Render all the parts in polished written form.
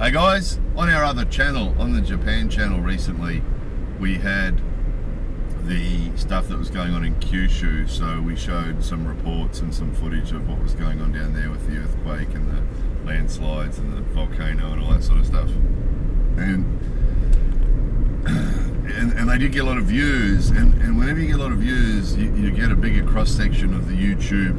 Hey guys, on our other channel, on the Japan channel recently, we had the stuff that was going on in Kyushu, so we showed some reports and some footage of what was going on down there with the earthquake and the landslides and the volcano and all that sort of stuff. And they did get a lot of views, and whenever you get a lot of views, you get a bigger cross-section of the YouTube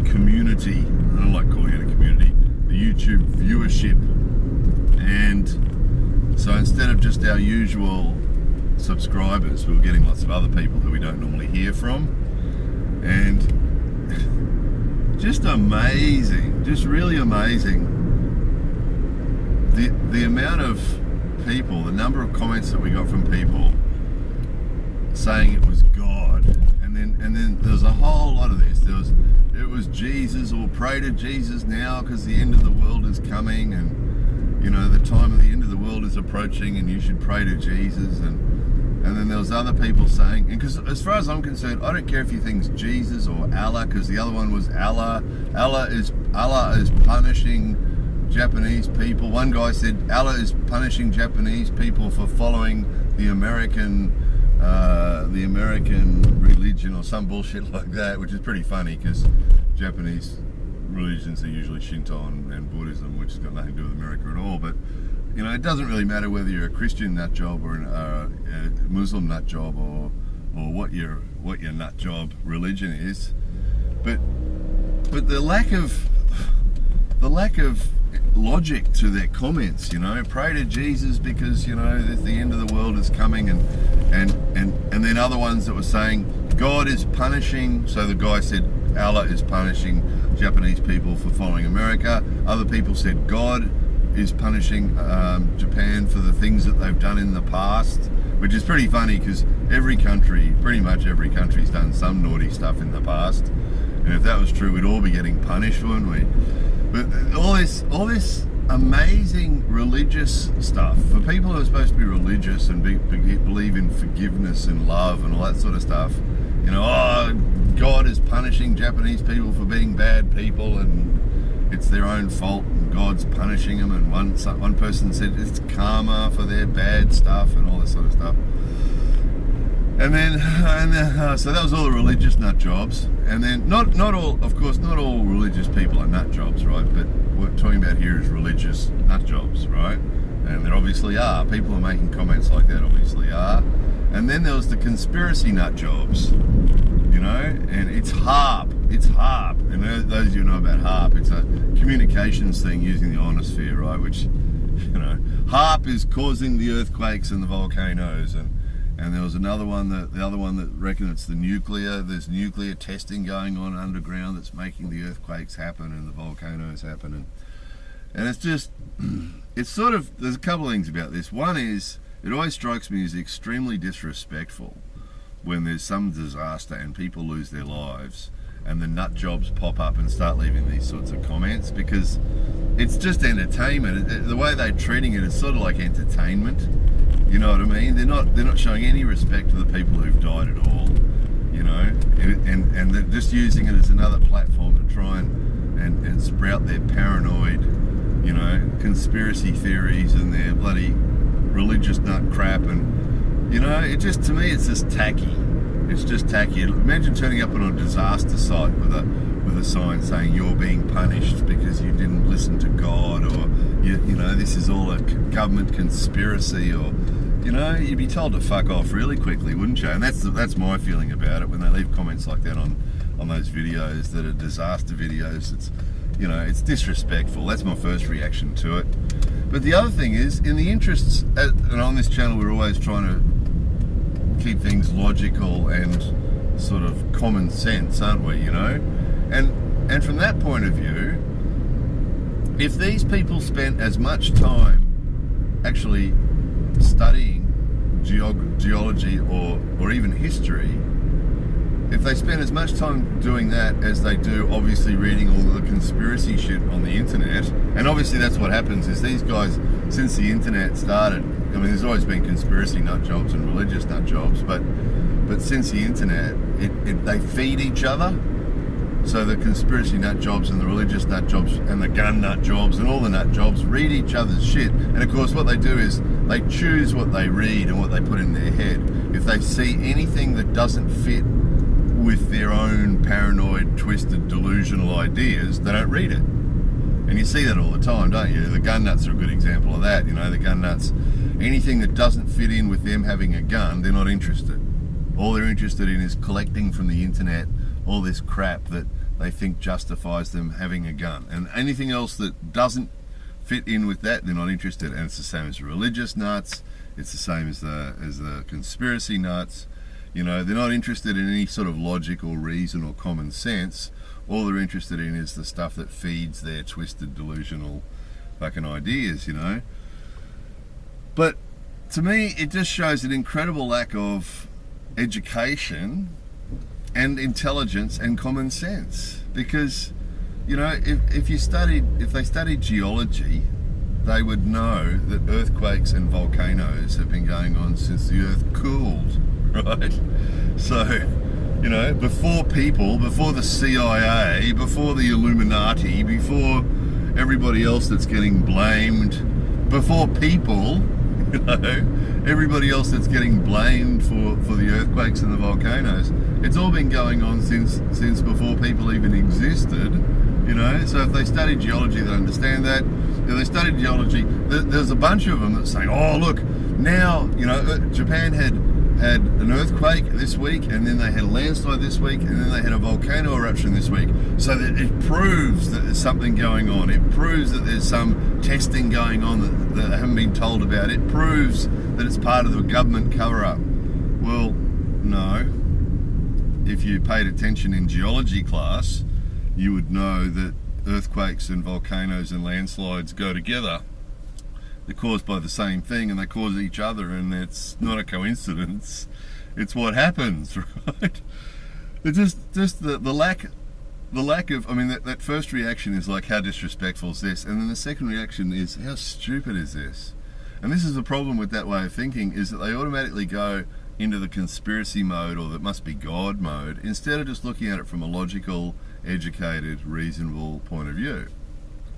community. I don't like calling it a community, the YouTube viewership. And so instead of just our usual subscribers, we were getting lots of other people who we don't normally hear from. And just amazing, just really amazing, the amount of people, the number of comments that we got from people saying it was God. And then there's a whole lot of this. It was Jesus, or pray to Jesus now because the end of the world is coming, and you know, the time of the end of the world is approaching and you should pray to Jesus. And then there was other people saying, and because as far as I'm concerned, I don't care if you think it's Jesus or Allah, because the other one was Allah. Allah is punishing Japanese people. One guy said Allah is punishing Japanese people for following the American religion or some bullshit like that, which is pretty funny because Japanese religions are usually Shinto and Buddhism, which has got nothing to do with America at all. But you know, it doesn't really matter whether you're a Christian nut job or a Muslim nut job, or what your nut job religion is. But the lack of logic to their comments, you know, pray to Jesus because you know the end of the world is coming, and then other ones that were saying God is punishing. So the guy said Allah is punishing Japanese people for following America. Other people said God is punishing Japan for the things that they've done in the past, which is pretty funny because pretty much every country's done some naughty stuff in the past. And if that was true, we'd all be getting punished, wouldn't we? But all this amazing religious stuff for people who are supposed to be religious and believe in forgiveness and love and all that sort of stuff. You know, oh, God is punishing Japanese people for being bad people and it's their own fault and God's punishing them. And one person said it's karma for their bad stuff and all this sort of stuff. And then so that was all the religious nut jobs. And then not all religious people are nut jobs, right? But what we're talking about here is religious nut jobs, right? And there obviously are. People who are making comments like that obviously are. And then there was the conspiracy nut jobs, you know, and it's HAARP. And those of you who know about HAARP, it's a communications thing using the ionosphere, right? Which, you know, HAARP is causing the earthquakes and the volcanoes. And there was the other one that reckons it's the nuclear. There's nuclear testing going on underground that's making the earthquakes happen and the volcanoes happen. And it's just, it's sort of, there's a couple of things about this. One is, it always strikes me as extremely disrespectful when there's some disaster and people lose their lives and the nut jobs pop up and start leaving these sorts of comments, because it's just entertainment. The way they're treating it is sort of like entertainment. You know what I mean? They're not showing any respect to the people who've died at all. You know, and they're just using it as another platform to try and sprout their paranoid, you know, conspiracy theories and their bloody religious nut crap. And you know, it just, to me, it's just tacky. It's just tacky. Imagine turning up on a disaster site with a sign saying you're being punished because you didn't listen to God, or you know, this is all a government conspiracy, or you know, you'd be told to fuck off really quickly, wouldn't you? And that's my feeling about it when they leave comments like that on those videos that are disaster videos. It's, you know, it's disrespectful. That's my first reaction to it. But the other thing is, in the interests, and on this channel we're always trying to keep things logical and sort of common sense, aren't we, you know? And from that point of view, if these people spent as much time actually studying geology or even history, if they spend as much time doing that as they do obviously reading all the conspiracy shit on the internet, and obviously that's what happens is these guys, since the internet started, I mean, there's always been conspiracy nut jobs and religious nut jobs, but since the internet, they feed each other. So the conspiracy nut jobs and the religious nut jobs and the gun nut jobs and all the nut jobs read each other's shit. And of course what they do is they choose what they read and what they put in their head. If they see anything that doesn't fit with their own paranoid, twisted, delusional ideas, they don't read it. And you see that all the time, don't you? The gun nuts are a good example of that. You know, the gun nuts, anything that doesn't fit in with them having a gun, they're not interested. All they're interested in is collecting from the internet all this crap that they think justifies them having a gun. And anything else that doesn't fit in with that, they're not interested. And it's the same as religious nuts. It's the same as the conspiracy nuts. You know, they're not interested in any sort of logic or reason or common sense. All they're interested in is the stuff that feeds their twisted, delusional fucking ideas, you know. But to me, it just shows an incredible lack of education and intelligence and common sense. Because, you know, if they studied geology, they would know that earthquakes and volcanoes have been going on since the earth cooled, right? So, you know, before the CIA, before the Illuminati, before everybody else that's getting blamed, before people, you know, everybody else that's getting blamed for the earthquakes and the volcanoes, it's all been going on since before people even existed, you know. So if they study geology, they understand that. If they study geology, there's a bunch of them that say, oh look, now, you know, Japan had an earthquake this week, and then they had a landslide this week, and then they had a volcano eruption this week. So that it proves that there's something going on. It proves that there's some testing going on that they haven't been told about. It proves that it's part of the government cover-up. Well, no. If you paid attention in geology class, you would know that earthquakes and volcanoes and landslides go together. They're caused by the same thing, and they cause each other, and it's not a coincidence. It's what happens, right? It's just the lack of, I mean, that first reaction is like, how disrespectful is this? And then the second reaction is, how stupid is this? And this is the problem with that way of thinking, is that they automatically go into the conspiracy mode, or that must be God mode, instead of just looking at it from a logical, educated, reasonable point of view,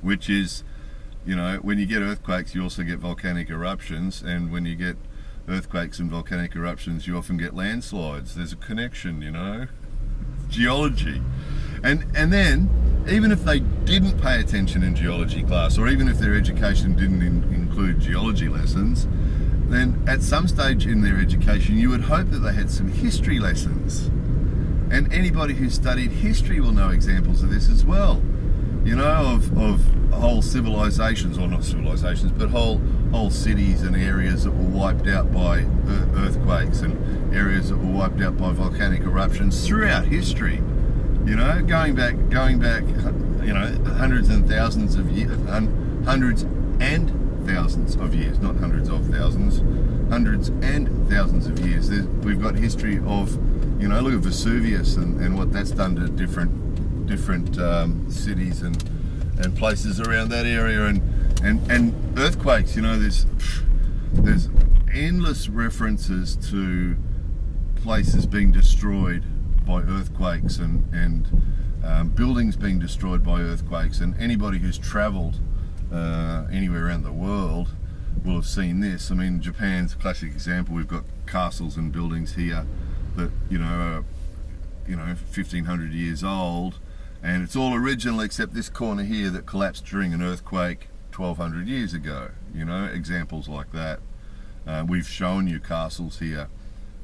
which is, you know, when you get earthquakes, you also get volcanic eruptions, and when you get earthquakes and volcanic eruptions, you often get landslides. There's a connection, you know, geology. And then, even if they didn't pay attention in geology class, or even if their education didn't include geology lessons, then at some stage in their education, you would hope that they had some history lessons. And anybody who's studied history will know examples of this as well. You know, of whole civilizations, or not civilizations, but whole cities and areas that were wiped out by earthquakes, and areas that were wiped out by volcanic eruptions throughout history. You know, going back, you know, hundreds and thousands of years, hundreds and thousands of years, not hundreds of thousands, hundreds and thousands of years. We've got history of, you know, look at Vesuvius and what that's done to different cities and places around that area, and earthquakes. You know, there's endless references to places being destroyed by earthquakes and buildings being destroyed by earthquakes, and anybody who's travelled anywhere around the world will have seen this. I mean, Japan's a classic example. We've got castles and buildings here that, you know, are, you know, 1,500 years old, and it's all original except this corner here that collapsed during an earthquake 1,200 years ago. You know, examples like that. We've shown you castles here.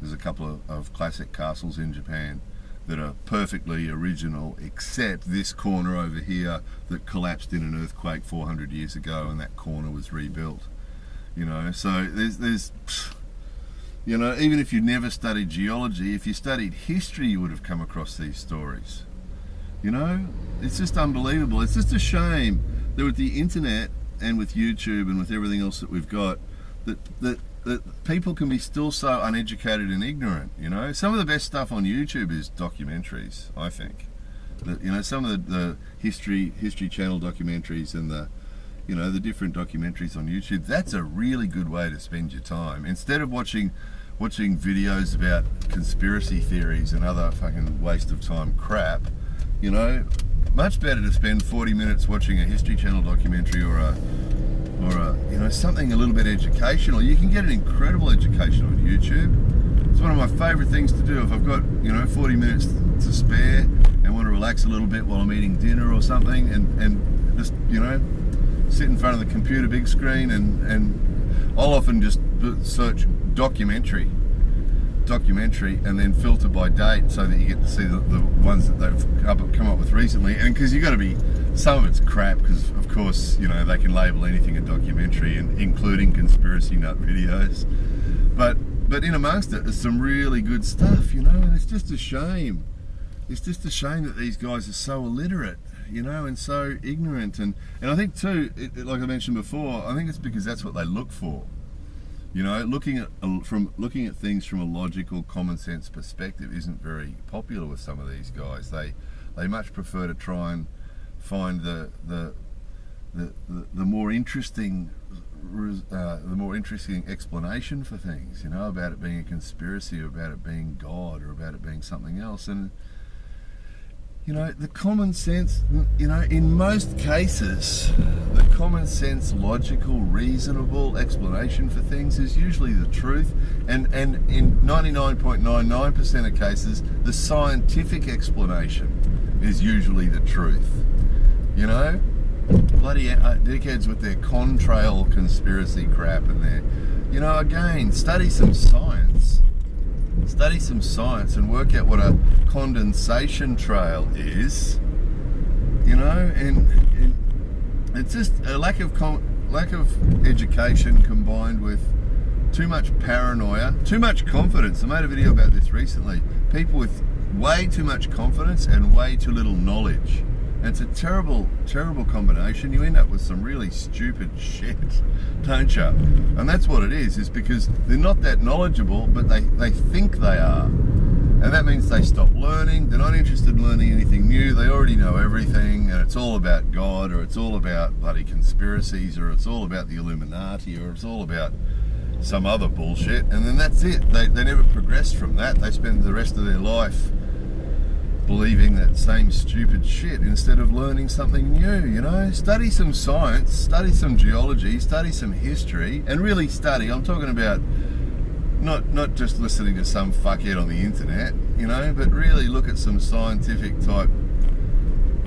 There's a couple of classic castles in Japan that are perfectly original, except this corner over here that collapsed in an earthquake 400 years ago, and that corner was rebuilt. You know, so there's you know, even if you never studied geology, if you studied history, you would have come across these stories. You know, it's just unbelievable. It's just a shame that with the internet and with YouTube and with everything else that we've got, that people can be still so uneducated and ignorant. You know, some of the best stuff on YouTube is documentaries, I think. You know, some of the history channel documentaries and the, you know, the different documentaries on YouTube, that's a really good way to spend your time. Instead of watching videos about conspiracy theories and other fucking waste of time crap, You know, much better to spend 40 minutes watching a History Channel documentary or a you know, something a little bit educational. You can get an incredible education on YouTube. It's one of my favourite things to do if I've got, you know, 40 minutes to spare and want to relax a little bit while I'm eating dinner or something, and just, you know, sit in front of the computer big screen, and I'll often just search documentary and then filter by date so that you get to see the ones that they've come up with recently. And because you've got to be, some of it's crap because of course, you know, they can label anything a documentary, and including conspiracy nut videos, but in amongst it is some really good stuff, you know. And it's just a shame that these guys are so illiterate, you know, and so ignorant, and I think too, like I mentioned before, I think it's because that's what they look for. You know, looking at things from a logical, common sense perspective isn't very popular with some of these guys. They much prefer to try and find the more interesting explanation for things. You know, about it being a conspiracy, or about it being God, or about it being something else. And you know, the common sense, you know, in most cases, the common sense, logical, reasonable explanation for things is usually the truth. And in 99.99% of cases, the scientific explanation is usually the truth. You know? Bloody dickheads with their contrail conspiracy crap and their, you know, again, study some science and work out what a condensation trail is, you know, and it's just a lack of education combined with too much paranoia, too much confidence. I made a video about this recently. People with way too much confidence and way too little knowledge. And it's a terrible, terrible combination. You end up with some really stupid shit, don't you? And that's what it is because they're not that knowledgeable, but they think they are. And that means they stop learning. They're not interested in learning anything new. They already know everything, and it's all about God, or it's all about bloody conspiracies, or it's all about the Illuminati, or it's all about some other bullshit. And then that's it. They never progress from that. They spend the rest of their life believing that same stupid shit instead of learning something new, you know. Study some science, study some geology, study some history, and really study. I'm talking about not just listening to some fuckhead on the internet, you know, but really look at some scientific type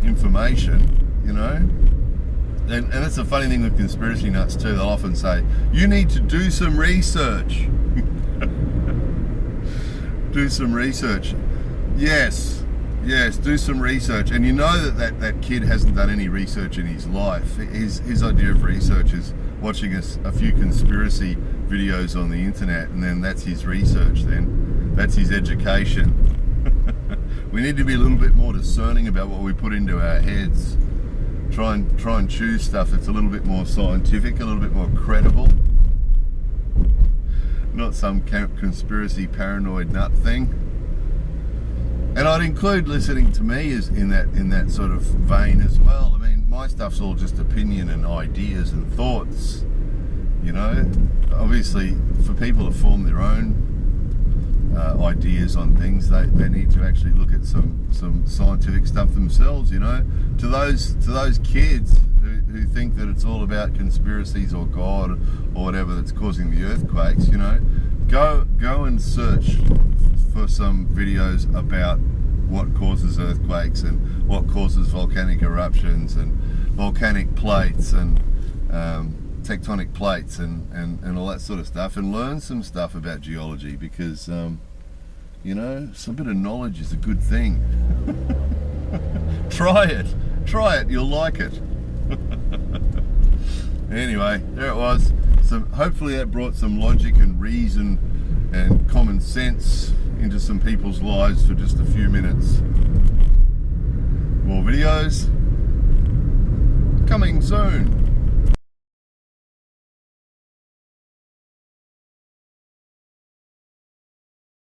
information, you know. And that's the funny thing with conspiracy nuts too. They'll often say, you need to do some research. Do some research. Yes, do some research. And you know that kid hasn't done any research in his life. His idea of research is watching a few conspiracy videos on the internet, and then that's his research then. That's his education. We need to be a little bit more discerning about what we put into our heads. Try and choose stuff that's a little bit more scientific, a little bit more credible. Not some conspiracy paranoid nut thing. And I'd include listening to me as in that sort of vein as well. I mean, my stuff's all just opinion and ideas and thoughts, you know. Obviously, for people to form their own ideas on things, they need to actually look at some scientific stuff themselves, you know. To those kids who think that it's all about conspiracies or God or whatever that's causing the earthquakes, you know, go and search for some videos about what causes earthquakes and what causes volcanic eruptions and volcanic plates and tectonic plates and all that sort of stuff, and learn some stuff about geology, because you know, some bit of knowledge is a good thing. Try it, you'll like it. Anyway, there it was. Hopefully that brought some logic and reason and common sense into some people's lives for just a few minutes. More videos coming soon.